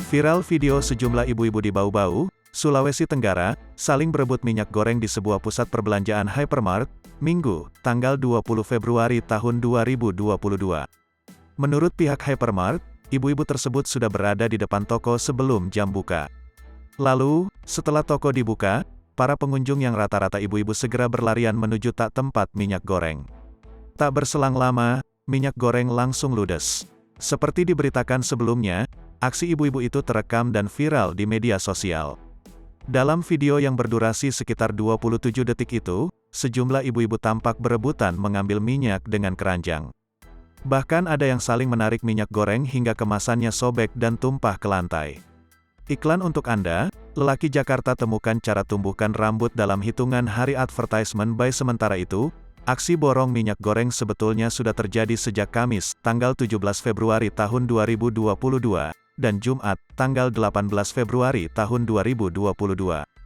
Viral video sejumlah ibu-ibu di Bau-Bau, Sulawesi Tenggara, saling berebut minyak goreng di sebuah pusat perbelanjaan hypermart, Minggu, tanggal 20 Februari tahun 2022. Menurut pihak hypermart, ibu-ibu tersebut sudah berada di depan toko sebelum jam buka. Lalu, setelah toko dibuka, para pengunjung yang rata-rata ibu-ibu segera berlarian menuju tempat minyak goreng. Tak berselang lama, minyak goreng langsung ludes. Seperti diberitakan sebelumnya, aksi ibu-ibu itu terekam dan viral di media sosial. Dalam video yang berdurasi sekitar 27 detik itu, sejumlah ibu-ibu tampak berebutan mengambil minyak dengan keranjang. Bahkan ada yang saling menarik minyak goreng hingga kemasannya sobek dan tumpah ke lantai. Iklan untuk Anda, lelaki Jakarta temukan cara tumbuhkan rambut dalam hitungan hari advertisement by sementara itu, aksi borong minyak goreng sebetulnya sudah terjadi sejak Kamis, tanggal 17 Februari tahun 2022, dan Jumat, tanggal 18 Februari tahun 2022.